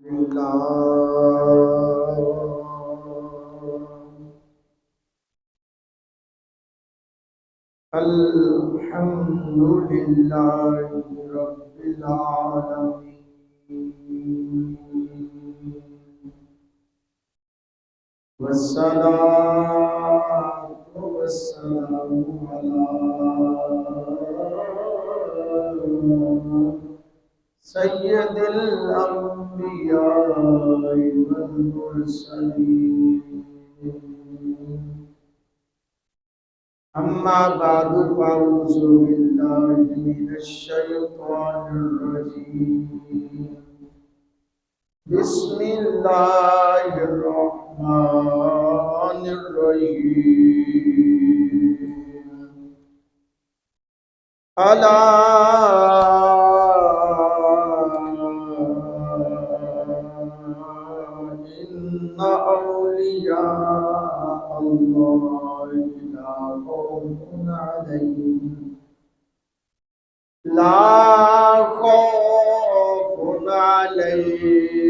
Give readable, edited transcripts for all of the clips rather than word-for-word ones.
الحمد لله رب العالمين والصلاة والسلام على سيد الأنبياء والمرسلين أما بعد فأعوذ بالله من الشيطان الرجيم بسم الله الرحمن الرحيم ألا إن أولياء الله لا خوف عليهم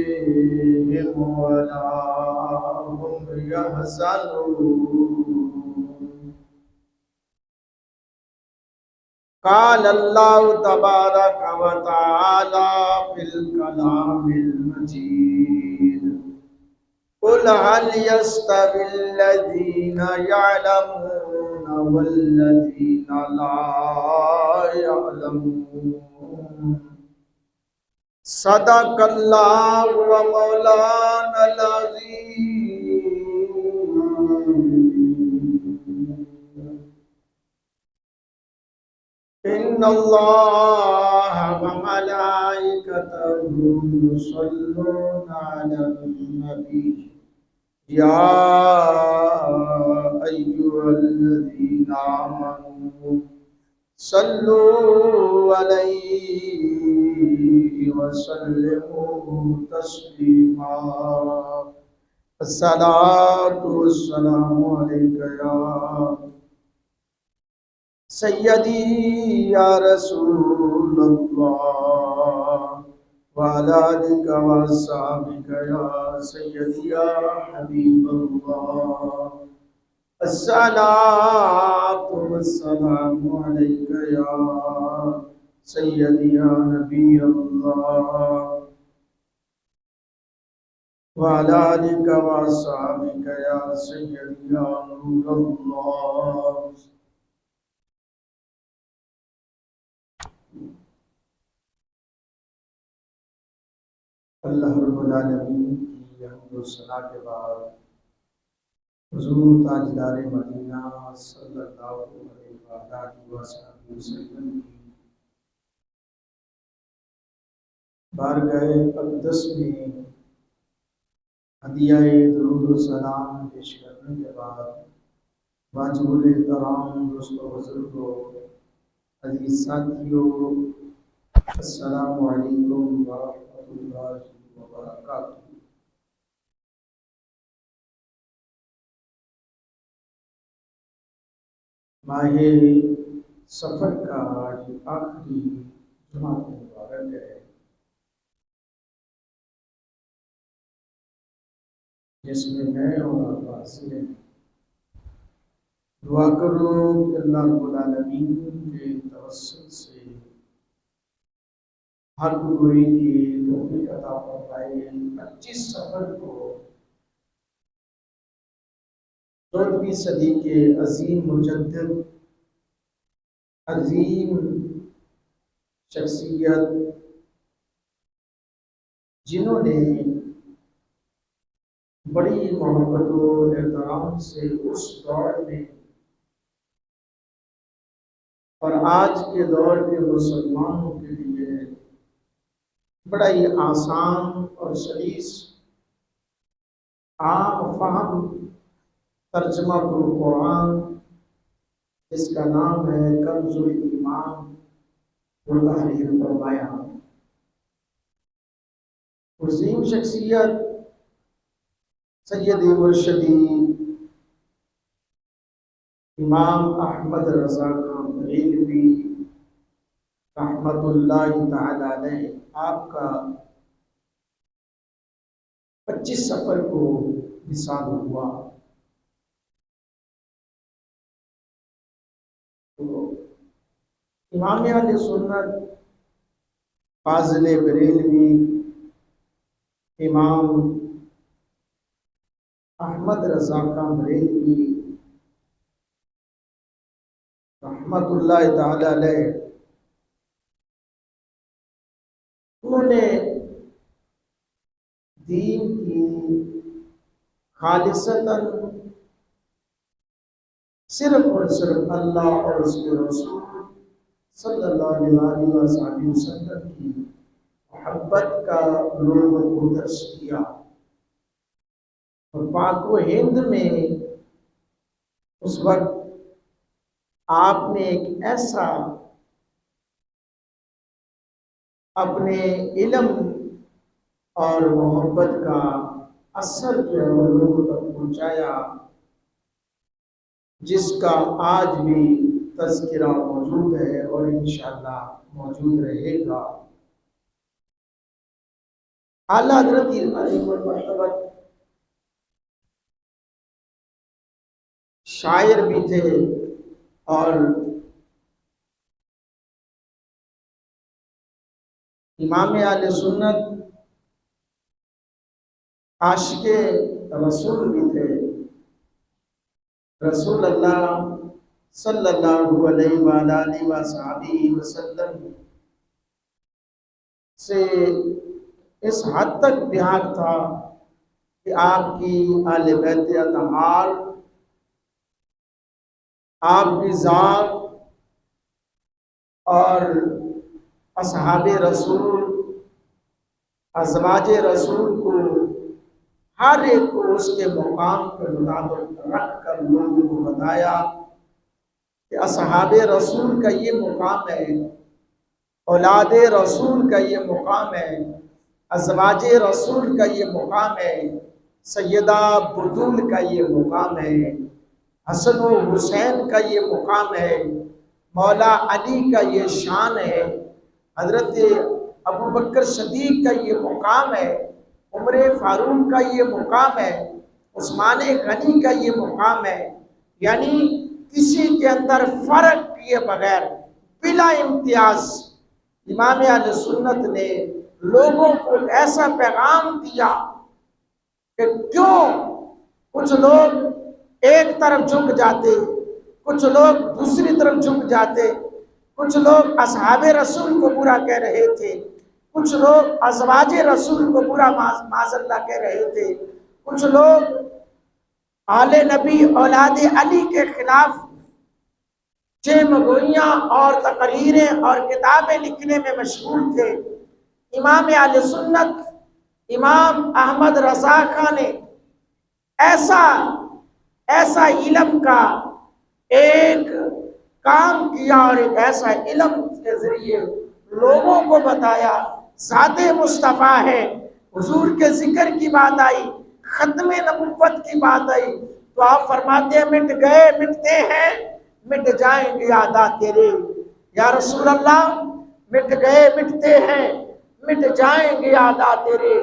ولا هم يحزنون قال الله تبارك وتعالى في الكلام المجيد قل هل يستوي الذين يعلمون والذين لا يعلمون صدق الله ومولانا العظيم إن الله وملائكته يصلون على النبي يا أيها الذين آمنوا صلوا عليه وسلموا تسليما الصلاة والسلام عليك يا سیدی یا رسول اللہ وعلی آلک واصحابک یا سیدی یا حبیب اللہ الصلاۃ والسلام علیک یا سیدی یا نبی اللہ وعلی آلک واصحابک یا سیدی یا نور اللہ اللہ رب العالمین کی حمد و ثنا کے بعد حضور تاجدار مدینہ صلی اللہ علیہ وآلہ وسلم کی بارگاہ اقدس میں ہدیہ درود و سلام پیش کرنے کے بعد واجب الاحترام دوستو بزرگوں عزیز ساتھیوں السلام علیکم ورحمۃ اللہ وبرکاتہ۔ ماہ سفر کا آج آخری جمعہ مبارک ہے جس میں اور آپ حاضر ہیں۔ دعا کرو کہ اللہ رب العالمین کے توسط سے حق گوئی کی توفیق عطا فرمائے۔ 25 سفر کو 14ویں صدی کے عظیم مجدد، عظیم شخصیت، جنہوں نے بڑی محبت و احترام سے اس دور میں اور آج کے دور کے مسلمانوں کے لیے بڑا ہی آسان اور سلیس عام فہم ترجمہ قرآن جس کا نام ہے کنز الایمان وہ تحریر فرمایا۔ عظیم شخصیت سید مرشدی امام احمد رضا خان بریلوی رحمت اللہ تعالی علیہ، آپ کا 25 سفر کو وصال ہوا۔ تو امام اہل سنت فاضل بریلوی امام احمد رضا خان بریلوی رحمت اللہ تعالی علیہ، انہوں نے دین کی خالصتاً صرف اور صرف اللہ اور اس کے رسول صلی اللہ علیہ وسلم کی محبت کا لوگوں کو درس کیا، اور پاک و ہند میں اس وقت آپ نے ایک ایسا اپنے علم اور محبت کا اثر جو ہے وہ لوگوں تک پہنچایا، جس کا آج بھی تذکرہ موجود ہے اور انشاءاللہ موجود رہے گا۔ اعلیٰ حضرت عظیم المرتبہ شاعر بھی تھے اور امام اہل سنت عاشق رسول بھی تھے۔ رسول اللہ صلی اللہ علیہ وآلہ وسلم سے اس حد تک پیار تھا کہ آپ کی اہل بیت اطہار، آپ کی ذات اور اصحاب رسول، ازواج رسول کو ہر ایک کو اس کے مقام پر مطابق رکھ کر لوگوں کو بتایا کہ اصحاب رسول کا یہ مقام ہے، اولاد رسول کا یہ مقام ہے، ازواج رسول کا یہ مقام ہے، سیدہ بدول کا یہ مقام ہے، حسن و حسین کا یہ مقام ہے، مولا علی کا یہ شان ہے، حضرت ابو بکر صدیق کا یہ مقام ہے، عمر فاروق کا یہ مقام ہے، عثمان غنی کا یہ مقام ہے۔ یعنی کسی کے اندر فرق کیے بغیر بلا امتیاز امام اہل سنت نے لوگوں کو ایسا پیغام دیا کہ کیوں کچھ لوگ ایک طرف جھک جاتے، کچھ لوگ دوسری طرف جھک جاتے، کچھ لوگ اصحاب رسول کو برا کہہ رہے تھے، کچھ لوگ ازواج رسول کو برا معاذ اللہ کہہ رہے تھے، کچھ لوگ آل نبی اولاد علی کے خلاف چیم گوئیاں اور تقریریں اور کتابیں لکھنے میں مشغول تھے۔ امام اہل سنت امام احمد رضا خان نے ایسا علم کا ایک کام کیا اور ایک ایسا علم کے ذریعے لوگوں کو بتایا۔ ذات مصطفیٰ ہے، حضور کے ذکر کی بات آئی، ختم نبوت کی بات آئی تو آپ فرماتے ہیں مٹ گئے مٹتے ہیں مٹ جائیں گے یادات تیرے۔ یا رسول اللہ مٹ گئے مٹتے ہیں مٹ جائیں گے یادات تیرے،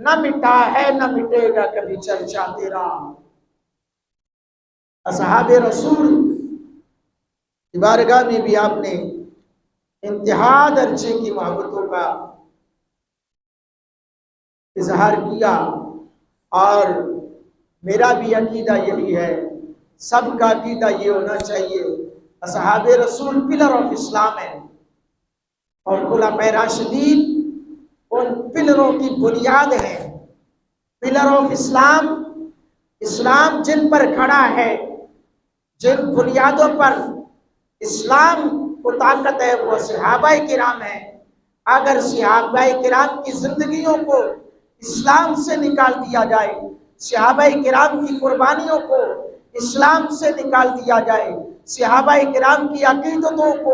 نہ مٹا ہے نہ مٹے گا کبھی چرچا تیرا۔ اصحاب رسول کی بارگاہ میں بھی آپ نے انتہا درجے کی محبتوں کا اظہار کیا، اور میرا بھی عقیدہ یہی ہے، سب کا عقیدہ یہ ہونا چاہیے، اصحاب رسول پلر آف اسلام ہے، اور خلفائے راشدین ان پلروں کی بنیاد ہے۔ پلر آف اسلام، اسلام جن پر کھڑا ہے، جن بنیادوں پر اسلام کو طاقت ہے، وہ صحابہ کرام ہیں۔ اگر صحابہ کرام کی زندگیوں کو اسلام سے نکال دیا جائے، صحابہ کرام کی قربانیوں کو اسلام سے نکال دیا جائے، صحابہ کرام کی عقیدتوں کو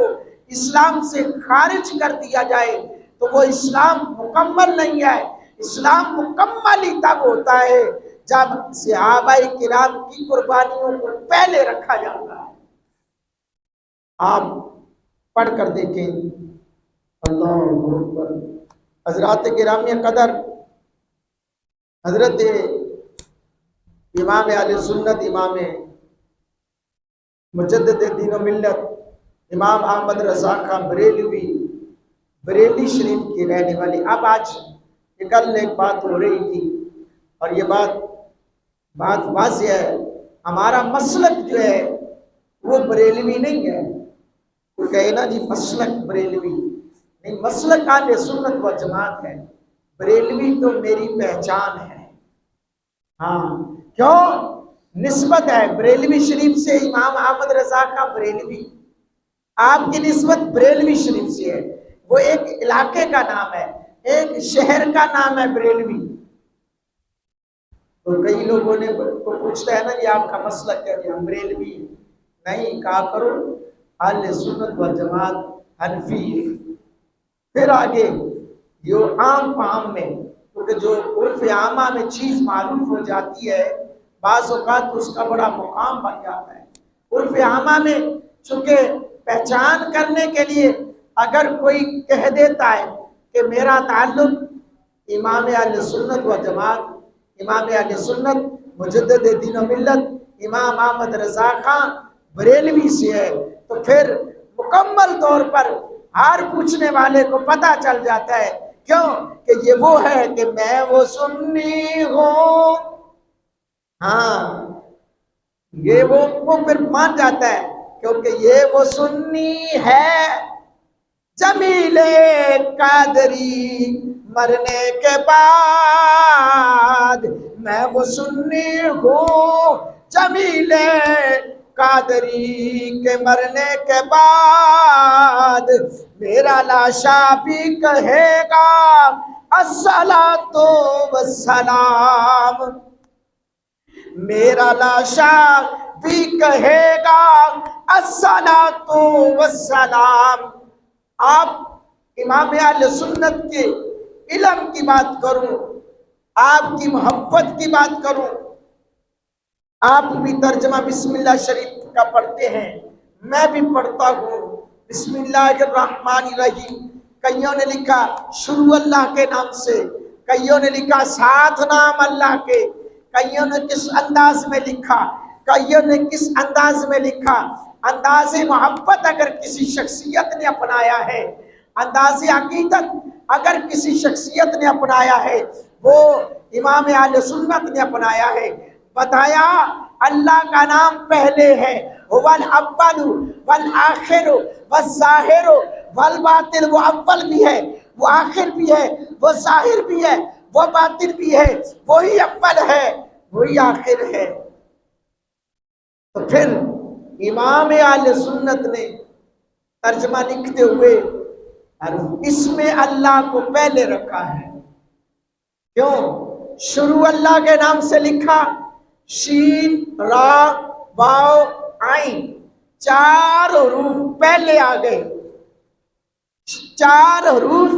اسلام سے خارج کر دیا جائے تو وہ اسلام مکمل نہیں ہے۔ اسلام مکمل ہی تب ہوتا ہے جب صحابہ کرام کی قربانیوں کو پہلے رکھا جاتا ہے۔ آپ پڑھ کر دیکھیں، اللہ اکبر۔ حضرات گرامی قدر، حضرت امام اہل سنت، امام مجدد دین و ملت، امام احمد رضا خان بریلوی، بریلی شریف کی رہنے والی. اب آج کل ایک بات ہو رہی تھی اور یہ بات واضح ہے، ہمارا مسلک جو ہے وہ بریلوی نہیں ہے. کوئی کہے نا جی مسلک بریلوی نہیں، مسلک اہل سنت و جماعت ہے. بریلوی تو میری پہچان ہے. ہاں، کیوں؟ نسبت ہے بریلوی شریف سے. امام احمد رضا کا بریلوی، آپ کی نسبت بریلوی شریف سے ہے. وہ ایک علاقے کا نام ہے، ایک شہر کا نام ہے بریلوی. تو کئی لوگوں نے کو پوچھتا ہے نا کہ آپ کا مسلک کیا ہے؟ ہم بریلوی نہیں. کہا کرو اہل سنت و جماعت حنفی. پھر آگے جو عام فہم میں، کیونکہ جو عرف عامہ میں چیز معروف ہو جاتی ہے بعض اوقات اس کا بڑا مقام بن جاتا ہے. عرف عامہ میں چونکہ پہچان کرنے کے لیے اگر کوئی کہہ دیتا ہے کہ میرا تعلق امام اہل سنت و جماعت، امام اہل سنت مجدد دین و ملت امام احمد رضا خان بریلوی سے ہے، تو پھر مکمل طور پر ہر پوچھنے والے کو پتہ چل جاتا ہے. کیوں کہ یہ وہ ہے کہ میں وہ سنی ہوں. ہاں، یہ وہ پھر مان جاتا ہے کیونکہ یہ وہ سنی ہے. جمیل قادری مرنے کے بعد میں وہ سنی ہوں. جمیل قادری کے مرنے کے بعد میرا لاشا بھی کہے گا الصلاۃ والسلام. میرا لاشا بھی کہے گا الصلاۃ والسلام. آپ امام اہل سنت کے علم کی بات کروں، آپ کی محبت کی بات کروں. آپ بھی ترجمہ بسم اللہ شریف کا پڑھتے ہیں، میں بھی پڑھتا ہوں. بسم اللہ الرحمن الرحیم. کئیوں نے لکھا شروع اللہ کے نام سے، کئیوں نے لکھا ساتھ نام اللہ کے، کئیوں نے کس انداز میں لکھا، کئیوں نے کس انداز میں لکھا. انداز محبت اگر کسی شخصیت نے اپنایا ہے، انداز عقیدت اگر کسی شخصیت نے اپنایا ہے، وہ امام اہل سنت نے اپنایا ہے. بتایا اللہ کا نام پہلے ہے، والاول والآخر والظاہر والباطن. وہ اول بھی ہے، وہ آخر بھی ہے، وہ ظاہر بھی ہے، وہ باطن بھی ہے. وہی اول ہے، وہی آخر ہے. تو پھر امام اہل سنت نے ترجمہ لکھتے ہوئے اس میں اللہ کو پہلے رکھا ہے. کیوں؟ شروع اللہ کے نام سے لکھا، شین را واو عین، 4 حروف پہلے آ گئے. 4 حروف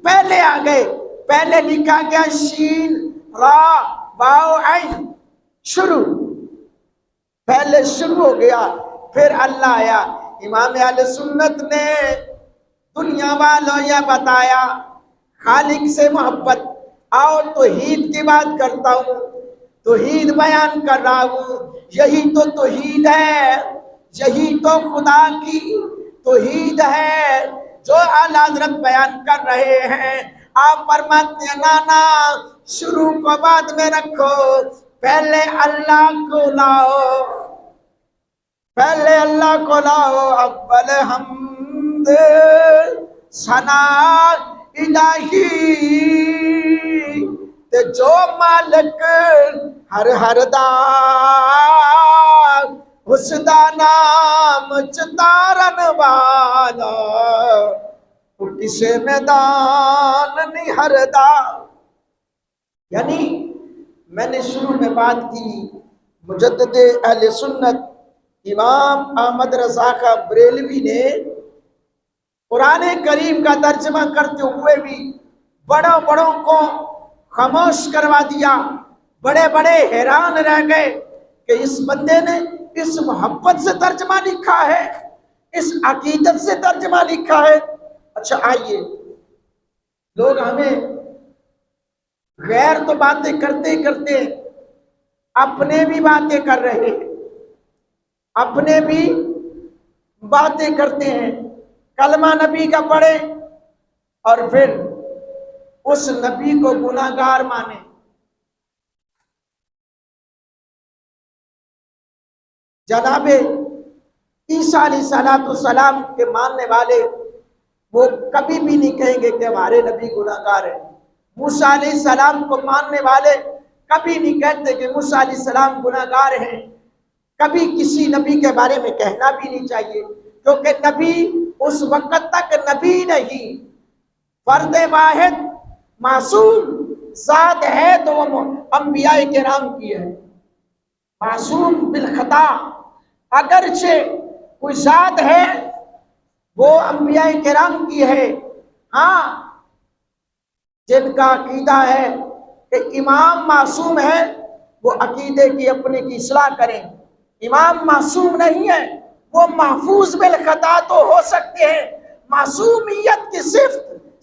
پہلے آ گئے. پہلے لکھا گیا شین را واو عین، شروع. پہلے شروع ہو گیا، پھر اللہ آیا. امام اہل سنت نے دنیا والوں یہ بتایا خالق سے محبت. آؤ توحید کی بات کرتا ہوں، توحید بیان کر رہا ہوں. یہی تو توحید ہے، یہی تو خدا کی توحید ہے جو اعلیٰ حضرت بیان کر رہے ہیں. آپ فرماتے ہیں نانا شروع کو بعد میں رکھو، پہلے اللہ کو لاؤ، پہلے اللہ کو لاؤ. اول حمد ثنا الہی تے جو مالک ہر دا اس دا نام چتارن والا وہ کسے میدان نہیں ہر دا. یعنی میں نے شروع میں بات کی مجدد اہل سنت امام احمد رضا کا بریلوی نے قرآن کریم کا ترجمہ کرتے ہوئے بھی بڑوں کو خاموش کروا دیا. بڑے حیران رہ گئے کہ اس بندے نے اس محبت سے ترجمہ لکھا ہے، اس عقیدت سے ترجمہ لکھا ہے. اچھا آئیے، غیر تو باتیں کرتے کرتے اپنے بھی باتیں کر رہے ہیں، اپنے بھی باتیں کرتے ہیں، کلمہ نبی کا پڑھے اور پھر اس نبی کو گناہ گار مانے۔ جناب عیسیٰ علیہ السلام کے ماننے والے وہ کبھی بھی نہیں کہیں گے کہ ہمارے نبی گناہ گار ہیں۔ موسیٰ علیہ السلام کو ماننے والے کبھی نہیں کہتے کہ موسیٰ علیہ السلام گناہ گار ہیں۔ کبھی کسی نبی کے بارے میں کہنا بھی نہیں چاہیے، کیونکہ نبی اس وقت تک نبی نہیں، فرد واحد معصوم ذات ہے تو وہ انبیاء کرام کی ہے، معصوم بالخطا۔ اگرچہ کوئی ذات ہے وہ انبیاء کرام کی ہے، ہاں جن کا عقیدہ ہے کہ امام معصوم ہے وہ عقیدے کی اپنے کی اصلاح کریں۔ امام معصوم نہیں ہے، وہ محفوظ بالخطا تو ہو سکتے ہیں، معصومیت کی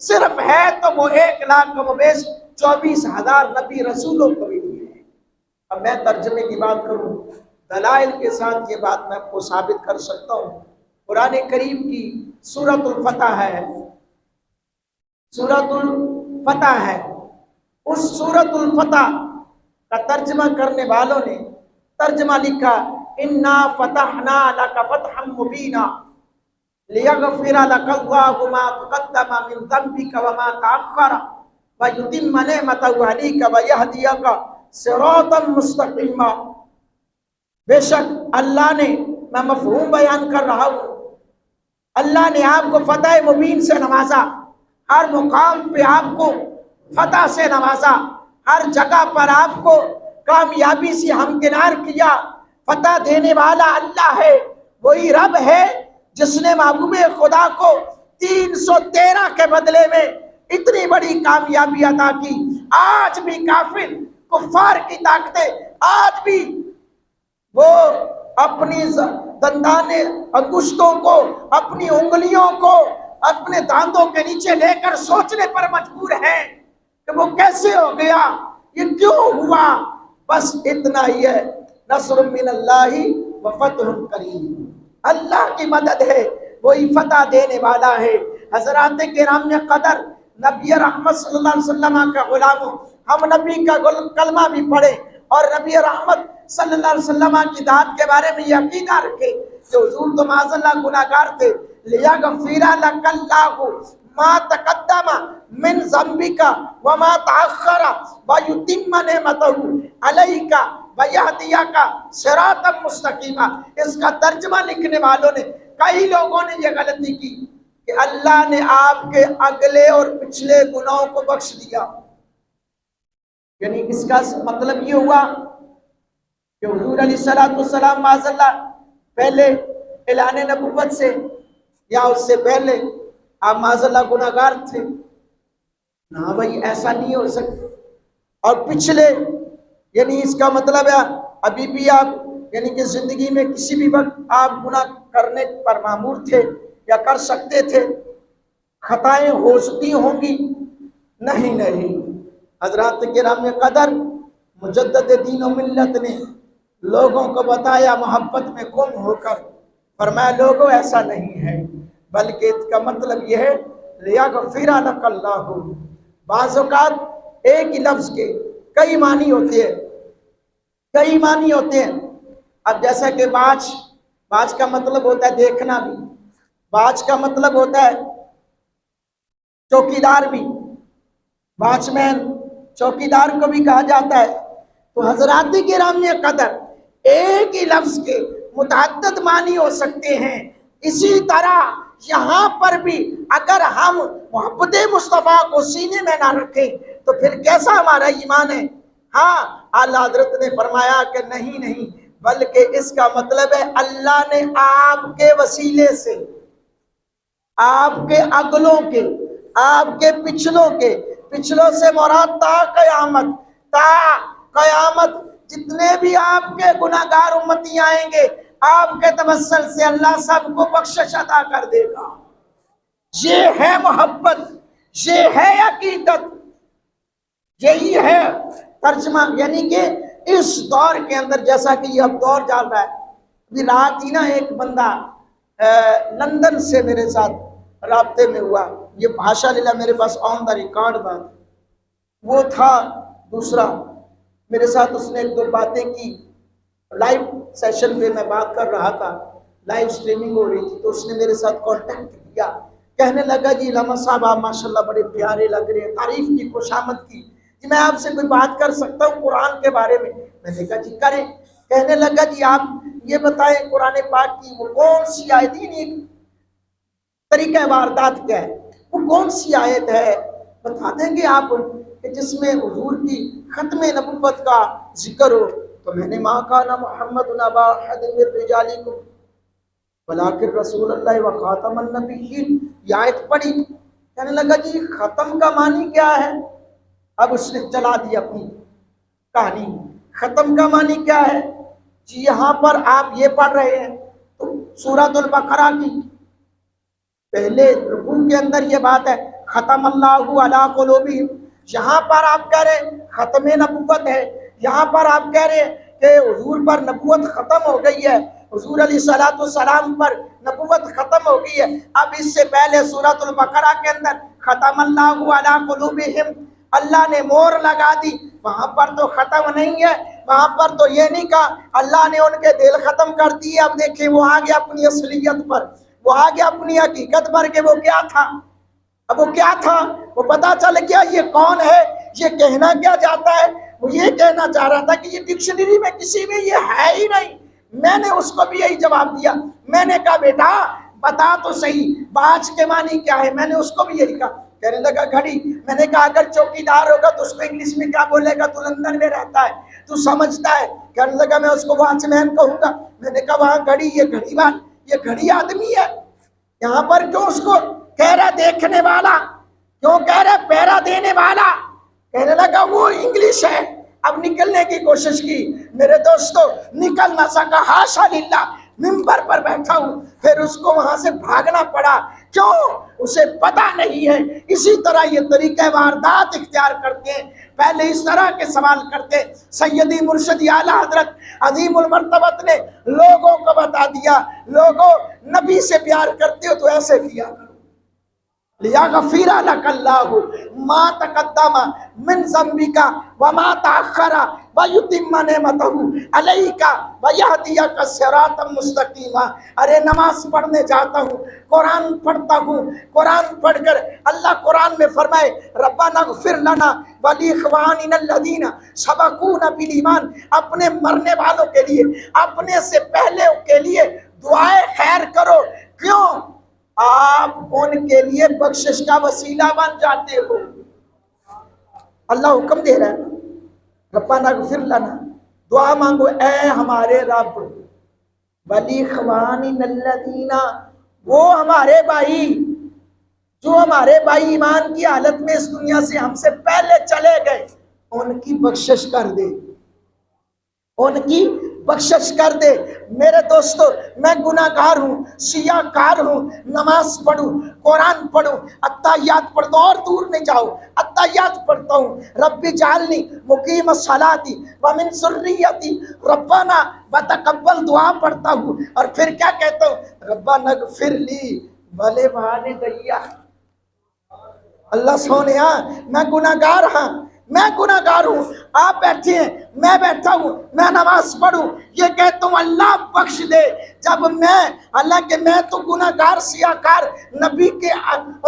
صرف ہے تو وہ 1,24,000 نبی رسولوں کو بھی نہیں ہے۔ اب میں ترجمے کی بات کروں، دلائل کے ساتھ یہ بات میں آپ کو ثابت کر سکتا ہوں۔ قرآن کریم کی سورۃ الفتح ہے، سورۃ الفتح ہے، اس سورۃ الفتح کا ترجمہ کرنے والوں نے ترجمہ لکھا انا فتحنا لک فتحا مبینا لیغفر لک اللہ ما تقدم من ذنبک وما تأخر ویتم نعمته علیک ویہدیک صراطا مستقیما۔ بے شک اللہ نے، میں مفہوم بیان کر رہا ہوں، اللہ نے آپ کو فتح مبین سے نوازا، ہر مقام پہ آپ کو فتح سے نوازا، ہر جگہ پر آپ کو کامیابی سے ہمکنار کیا۔ فتح دینے والا اللہ ہے، وہی رب ہے جس نے محبوب خدا کو 313 کے بدلے میں اتنی بڑی کامیابی عطا کی۔ آج بھی کافر کفار کی طاقتیں، آج بھی وہ اپنی دندان انگشتوں کو، اپنی انگلیوں کو اپنے دانتوں کے نیچے لے کر سوچنے پر مجبور ہے کہ وہ کیسے ہو گیا، یہ کیوں ہوا۔ بس اتنا ہی ہے، نصر من اللہ و فتح قریب، اللہ کی مدد ہے، وہی فتح دینے والا ہے۔ حضرات کرام قدر، نبی رحمت صلی اللہ علیہ وسلم کا غلاموں، ہم نبی کا کلمہ بھی پڑھیں اور نبی رحمت صلی اللہ علیہ وسلم کی ذات کے بارے میں یہ عقیدہ رکھے کہ حضور تو معاذ اللہ گناہ گار تھے۔ لیغفر لک اللہ ما تقدم من ذنبک وما تأخر ویتم نعمتہ علیک ویہدیک صراطا مستقیما۔ اس کا ترجمہ لکھنے والوں نے، کئی لوگوں نے یہ غلطی کی کہ اللہ نے آپ کے اگلے اور پچھلے گناہوں کو بخش دیا، یعنی اس کا مطلب یہ ہوا کہ حضور علیہ السلام معاذ اللہ پہلے اعلان نبوت سے یا اس سے پہلے آپ معاذ اللہ گناہ گار تھے؟ نہ بھائی، ایسا نہیں ہو سکتا۔ اور پچھلے، یعنی اس کا مطلب ہے ابھی بھی آپ، یعنی کہ زندگی میں کسی بھی وقت آپ گناہ کرنے پر معمور تھے یا کر سکتے تھے، خطائیں ہو سکتی ہوں گی؟ نہیں۔ حضرات کرام قدر، مجدد دین و ملت نے لوگوں کو بتایا محبت میں گم ہو کر، فرمایا لوگوں ایسا نہیں ہے، بلکہ اس کا مطلب یہ ہے لیغفر لک اللہ۔ بعض اوقات ایک ہی لفظ کے کئی معنی ہوتے ہیں، کئی معنی ہوتے ہیں۔ اب جیسا کہ باج کا مطلب ہوتا ہے دیکھنا بھی، باج کا مطلب ہوتا ہے چوکیدار بھی، واچ مین چوکیدار کو بھی کہا جاتا ہے۔ تو حضرات کرام قدر، ایک ہی لفظ کے متعدد معنی ہو سکتے ہیں۔ اسی طرح یہاں پر بھی اگر ہم محبت مصطفیٰ کو سینے میں نہ رکھیں تو پھر کیسا ہمارا ایمان ہے؟ ہاں، اعلیٰ حضرت نے فرمایا کہ نہیں، بلکہ اس کا مطلب ہے اللہ نے آپ کے وسیلے سے، آپ کے اگلوں کے، آپ کے پچھلوں سے مراد تا قیامت جتنے بھی آپ کے گناہ گار امتی آئیں گے، آپ کے توسل سے اللہ سب کو بخشش عطا کر دے گا۔ یہ ہے محبت، یہ ہے عقیدت، یہی ہے ترجمہ، یعنی کہ اس دور کے اندر جیسا کہ یہ اب دور چل رہا ہے. ابھی رات ہی نا ایک بندہ لندن سے میرے ساتھ رابطے میں ہوا، یہ بھاشا لیلا میرے پاس آن دا ریکارڈ بات. وہ تھا دوسرا میرے ساتھ، اس نے ایک دو باتیں کی. لائیو سیشن پہ میں بات کر رہا تھا، لائیو سٹریمنگ ہو رہی تھی، تو اس نے میرے ساتھ کانٹیکٹ کیا. کہنے لگا جی علامہ صاحب آپ ماشاءاللہ بڑے پیارے لگ رہے ہیں، تعریف کی، خوشامد کی. جی میں آپ سے کوئی بات کر سکتا ہوں قرآن کے بارے میں؟ میں نے کہا جی کریں. کہنے لگا جی آپ یہ بتائیں قرآن پاک کی وہ کون سی آیت، نہیں طریقہ واردات کیا ہے، وہ کون سی آیت ہے بتا دیں گے آپ کہ جس میں حضور کی ختم نبوت کا ذکر ہو؟ تو میں نے ماں کانا محمد نبا احد من رجالکم ولکن رسول اللہ و خاتم النبیین، یہ آیت پڑھی. کہنے لگا جی ختم کا معنی کیا ہے؟ اب اس نے چلا دی اپنی کہانی. ختم کا معنی کیا ہے؟ جی یہاں پر آپ یہ پڑھ رہے ہیں تو سورۃ البقرہ کی پہلے رکوع کے اندر یہ بات ہے ختم اللہ علی قلوبہم، یہاں پر آپ کہہ رہے ہیں ختم نبوت ہے، یہاں پر آپ کہہ رہے ہیں کہ حضور پر نبوت ختم ہو گئی ہے، حضور علیہ السلام پر نبوت ختم ہو گئی ہے. اب اس سے پہلے سورۃ البقرہ کے اندر ختم اللہ علی قلوبہم، اللہ نے مور لگا دی، وہاں پر تو ختم نہیں ہے، وہاں پر تو یہ نہیں کہا اللہ نے ان کے دل ختم کر دیے. اب دیکھیں وہ آگے اپنی اصلیت پر، وہ آگے اپنی حقیقت پر کہ وہ کیا تھا. اب وہ کیا تھا وہ پتا چل گیا. یہ کون ہے، یہ کہنا کیا چاہتا ہے؟ وہ یہ کہنا چاہ رہا تھا کہ یہ ڈکشنری میں کسی میں یہ ہے ہی نہیں. میں نے اس کو بھی یہی جواب دیا. میں نے کہا بیٹا بتا تو صحیح باج کے معنی کیا ہے؟ میں نے اس کو بھی یہی کہا. کہنے لگا گھڑی. میں نے کہا اگر چوکی دار ہوگا تو اس کو انگلش میں کیا بولے گا؟ تو لندن میں رہتا ہے، تو سمجھتا ہے. کہنے لگا میں اس کو واچ مین کہوں گا. میں نے کہا وہاں گھڑی، یہ گھڑی بات، یہ گھڑی آدمی ہے. یہاں پر کیوں اس کو کہہ رہا دیکھنے والا، کیوں کہہ رہا پیرا دینے والا؟ کہنے لگا وہ انگلش ہے. اب نکلنے کی کوشش کی میرے دوستو، نکل نہ سکا. ہاشا للہ، ممبر پر بیٹھا ہوں، پھر اس کو وہاں سے بھاگنا پڑا. کیوں؟ اسے پتا نہیں ہے. اسی طرح یہ طریقہ واردات اختیار کرتے ہیں. پہلے اس طرح کے سوال کرتے. سیدی مرشدی اعلیٰ حضرت عظیم المرتبت نے لوگوں کو بتا دیا، لوگوں نبی سے پیار کرتے ہو تو ایسے کیا کرو. لیغفر لک اللہ ما تقدم من ذنبک وما تأخر ویتم نعمتہ علیک ویہدیک صراطا مستقیما. ارے نماز پڑھنے جاتا ہوں، قرآن پڑھتا ہوں، قرآن پڑھ کر اللہ قرآن میں فرمائے ربنا اغفر لنا ولاخواننا الذین سبقونا بالایمان. اپنے مرنے والوں کے لیے، اپنے سے پہلے کے لیے دعائیں خیر کرو. کیوں؟ آپ ان کے لیے بخشش کا وسیلہ بن جاتے ہو. اللہ حکم دے رہا ہے ربنا اغفر لنا، دعا مانگو اے ہمارے رب، ولاخواننا الذین، وہ ہمارے بھائی جو ہمارے بھائی ایمان کی حالت میں اس دنیا سے ہم سے پہلے چلے گئے، ان کی بخشش کر دے، ان کی بخشش کر دے. میرے دوستو میں گناہ گار ہوں، سیاہ کار ہوں، نماز پڑھوں، قرآن پڑھوں، اتحیات پڑھتا ہوں، اور دور نہیں جاؤ اتحیات پڑھتا ہوں. رب اجعلنی مقیم الصلاۃ ومن ذریتی ربنا وتقبل، دعا پڑھتا ہوں اور پھر کیا کہتا ہوں ربنا اغفر لی ولوالدی. اللہ سونیا میں گناہ گار ہاں، میں گناہ گار ہوں. آپ بیٹھے ہیں، میں بیٹھا ہوں، میں نماز پڑھوں، یہ کہتا ہوں اللہ بخش دے. جب میں، حالانکہ میں تو گناہ گار سیاہ کار نبی کے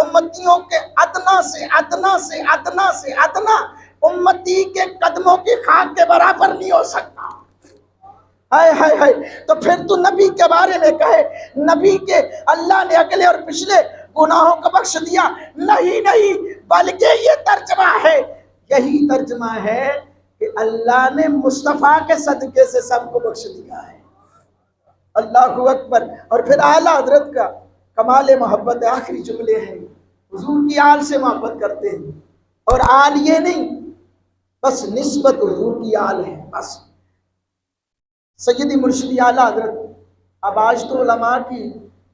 امتیوں کے ادنا سے ادنا سے ادنا سے ادنا امتی کے قدموں کی خاک کے برابر نہیں ہو سکتا. ہائے ہائے ہائے. تو پھر تو نبی کے بارے میں کہے نبی کے اللہ نے اگلے اور پچھلے گناہوں کو بخش دیا؟ نہیں نہیں، بلکہ یہ ترجمہ ہے، یہی ترجمہ ہے کہ اللہ نے مصطفیٰ کے صدقے سے سب کو بخش دیا ہے. اللہ اکبر. اور پھر اعلیٰ حضرت کا کمال محبت، آخری جملے ہیں حضور کی آل سے محبت کرتے ہیں. اور آل یہ نہیں بس نسبت حضور کی آل ہے بس. سیدی مرشدی اعلیٰ حضرت. اب آج تو علماء کی،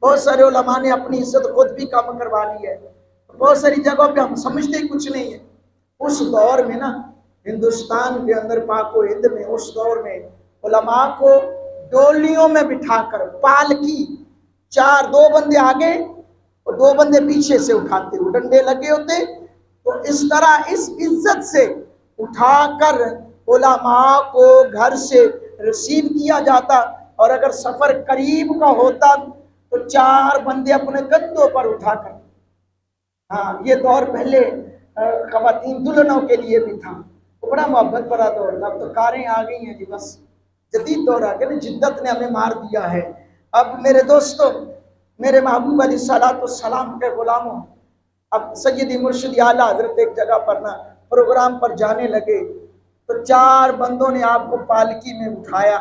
بہت سارے علماء نے اپنی عزت خود بھی کم کروا لی ہے. بہت ساری جگہوں پہ ہم سمجھتے ہی کچھ نہیں ہے. اس دور میں نا ہندوستان کے اندر پاک و ہند میں اس دور میں علماء کو ڈولیوں میں بٹھا کر پالکی، چار، دو بندے آگے اور دو بندے پیچھے سے اٹھاتے ہوئے، ڈنڈے لگے ہوتے، تو اس طرح اس عزت سے اٹھا کر علماء کو گھر سے ریسیو کیا جاتا، اور اگر سفر قریب کا ہوتا تو چار بندے اپنے کندھوں پر اٹھا کر، ہاں یہ دور پہلے خواتین دلہنوں کے لیے بھی تھا، وہ بڑا محبت بھرا دور تھا۔ اب تو کاریں آ گئی ہیں جی، بس جدید دور آ گیا نا، جدت نے ہمیں مار دیا ہے۔ اب میرے دوستوں، میرے محبوب علیہ الصلوۃ والسلام کے غلاموں، اب سیدی مرشد اعلیٰ حضرت ایک جگہ پر نا پروگرام پر جانے لگے، تو چار بندوں نے آپ کو پالکی میں اٹھایا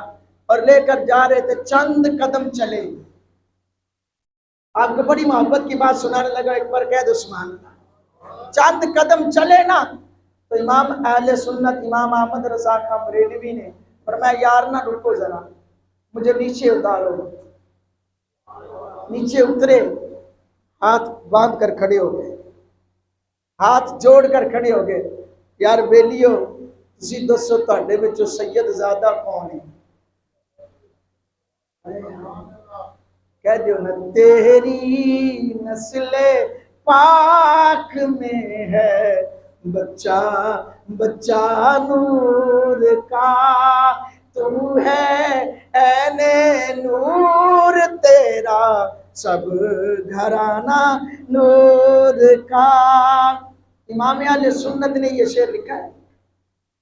اور لے کر جا رہے تھے، چند قدم چلے، آپ کو بڑی محبت کی بات سنانے لگا، ایک بار کہہ دو سبحان اللہ۔ چند قدم چلے نا تو امام اہل سنت امام احمد رضا خان بریلوی نے فرمایا یار نہ رکو ذرا، مجھے نیچے اتارو۔ نیچے اترے، ہاتھ باندھ کر کھڑے ہو گئے، ہاتھ جوڑ کر کھڑے ہو گئے، یار بیلیو تسی دسو تہاڈے وچوں سید زادہ کون ہے؟ کہہ دیو نا، تیری نسل پاک میں ہے بچہ بچہ نور کا، تو ہے عین نور تیرا سب گھرانہ نور کا۔ امام اہل سنت نے یہ شعر لکھا ہے۔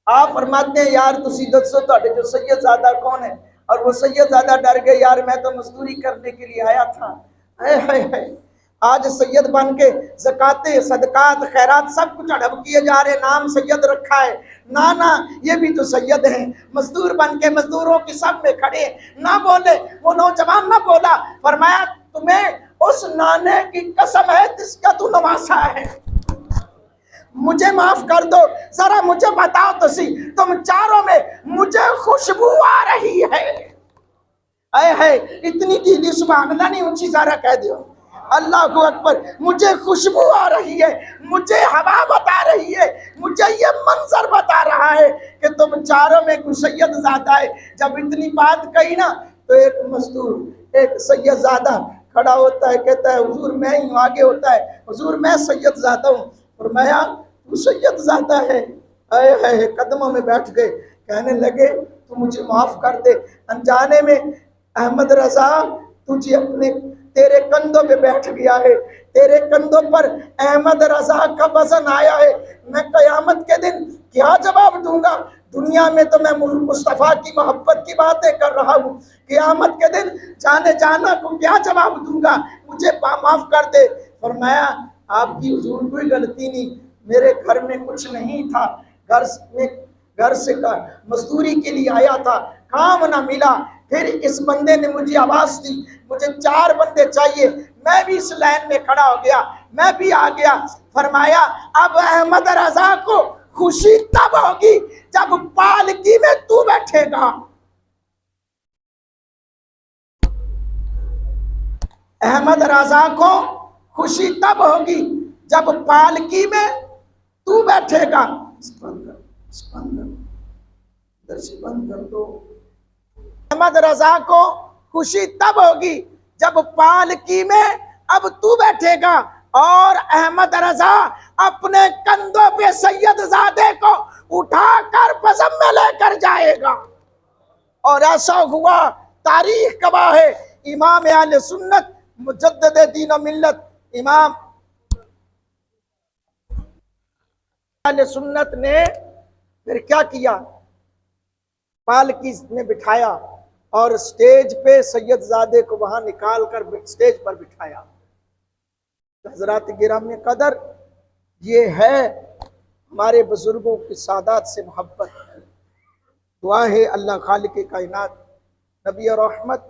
آپ فرماتے ہیں یار تسی دسو تہاڈے جو سید زادہ کون ہے؟ اور وہ سید زادہ ڈر گئے، یار میں تو مزدوری کرنے کے لیے آیا تھا، آج سید بن کے زکوٰۃ صدقات خیرات سب کچھ اڑب کیے جا رہے، نام سید رکھا ہے، نانا یہ بھی تو سید ہیں، مزدور بن کے مزدوروں کی سب میں کھڑے نہ بولے، وہ نوجوان نہ بولا، فرمایا تمہیں اس نانے کی قسم ہے جس کا تو نواسا ہے، مجھے معاف کر دو، ذرا مجھے بتاؤ تو سی، تم چاروں میں مجھے خوشبو آ رہی ہے، اے ہے اتنی دیدی سبحان اللہ نہیں اونچی ذرا کہہ دیو اللہ اکبر، مجھے خوشبو آ رہی ہے، مجھے ہوا بتا رہی ہے، مجھے یہ منظر بتا رہا ہے کہ تم چاروں میں کوئی سید زادہ ہے۔ جب اتنی بات کہی نا تو ایک مزدور، ایک سید زادہ کھڑا ہوتا ہے، کہتا ہے حضور میں ہی ہوں، آگے ہوتا ہے حضور میں سید زادہ ہوں۔ فرمایا تو سید زادہ ہے؟ اے ہے قدموں میں بیٹھ گئے، کہنے لگے تو مجھے معاف کر دے، انجانے میں احمد رضا تجھے اپنے تیرے کندھوں پہ بیٹھ گیا ہے، تیرے کندھوں پر احمد رضا کا وزن آیا ہے، میں قیامت کے دن کیا جواب دوں گا؟ دنیا میں تو میں مصطفیٰ کی محبت کی باتیں کر رہا ہوں، قیامت کے دن جانے جانا کو کیا جواب دوں گا؟ مجھے معاف کر دے۔ فرمایا آپ کی حضور کوئی غلطی نہیں، میرے گھر میں کچھ نہیں تھا، گھر سے مزدوری کے لیے آیا تھا، کام نہ ملا، پھر اس بندے نے مجھے آواز دی، مجھے چار بندے چاہیے، میں بھی اس لائن میں کھڑا ہو گیا، میں بھی آ گیا۔ فرمایا اب احمد رضا کو خوشی تب ہوگی جب پالکی میں تو بیٹھے گا، احمد رضا کو خوشی تب ہوگی جب پالکی میں تو بیٹھے گا۔ بند کر دو۔ احمد رضا کو خوشی تب ہوگی جب پالکی میں اب تو بیٹھے گا، اور احمد رضا اپنے کندھوں پہ سید زادے کو اٹھا کر بزم میں لے کر جائے گا۔ اور ایسا ہوا، تاریخ گواہ ہے، امام اہل سنت مجدد دین و ملت امام اہل سنت نے پھر کیا کیا؟ پالکی میں بٹھایا اور سٹیج پہ سید زادے کو وہاں نکال کر سٹیج پر بٹھایا۔ حضرات گرامی قدر، یہ ہے ہمارے بزرگوں کی سادات سے محبت۔ دعا ہے اللہ خالق کائنات نبی رحمت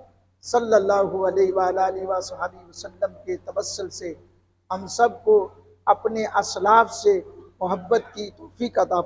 صلی اللہ علیہ وآلہ وسلم کے توسل سے ہم سب کو اپنے اسلاف سے محبت کی توفیق عطا فرمائے۔